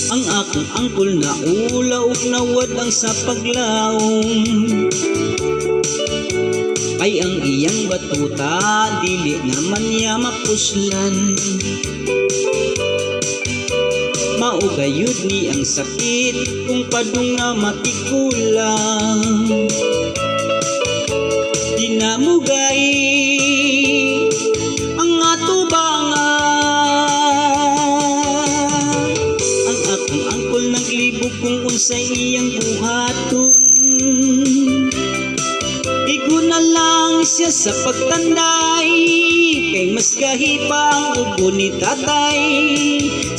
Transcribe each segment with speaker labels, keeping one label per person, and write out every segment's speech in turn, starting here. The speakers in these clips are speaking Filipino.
Speaker 1: Ang akong angkol na ulaw na wadang sa paglaom. Kay ang iyang batuta dili naman niya mapuslan. Maugayod ni ang sakit kung padung na matikulang. Di na mugay ang atubangan. Ang akong angkol naglibog kung unsay iyang buhaton. Igo na lang siya sa pagtanday, kay mas kahipa ang ubo ni tatay.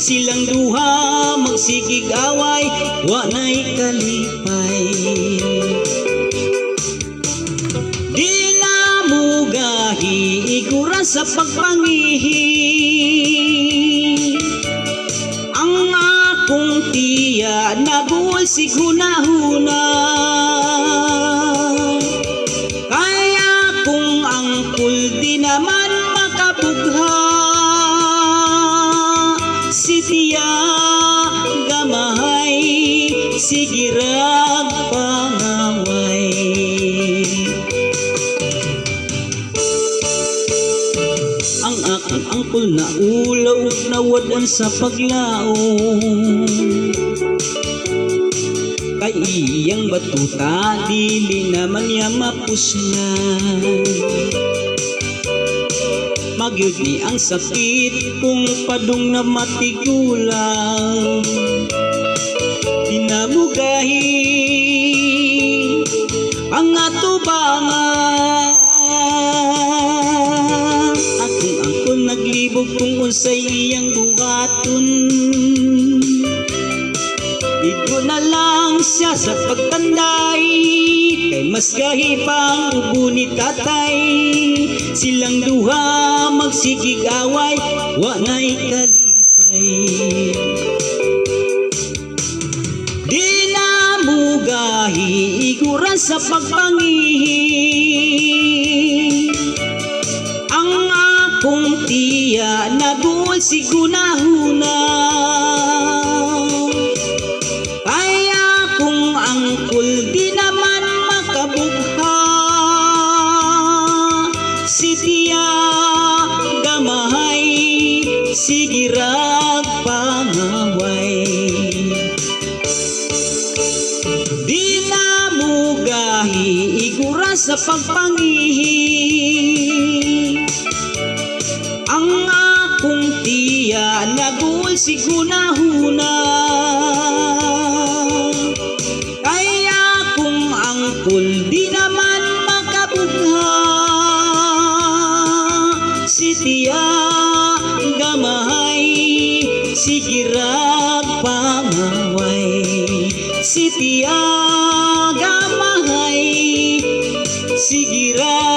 Speaker 1: Silang duha magsigig away, wa na'y kalipay. Di na mugahi igura sa pagpangihi. Ang akong tiya nabuol si hunahuna. Kaya kung angkol di naman makabugha, si tiya gamahay, sige rag pangaway. Ang akong angkol na ulaw na wadan sa paglaom. Kay iyang batuta dili naman niya mapuslan. Magyud ni ang sakit kung padung na matigulang. Dinamugahi ang atubangan. Akong angkol naglibog kung unsay iyang buhaton. Igo na lang siya sa pagtanday, kay mas gahipang ubo ni tatay. Silang duha magsigig away, wa na'y kalipay. Di na mugahi igura sa pagpangihi. Ang akong tiya nabuol si hunahuna. Angkol di naman makabugha, si tiya gamahay, sige rag pangaway. Di na mugahi igura sa pagpangihi. Ang akong tiya nabuol si hunahuna. Angkol di naman makabugha, si tiya gamahay, sige rag pangaway. Si tiya gamahay, sige rag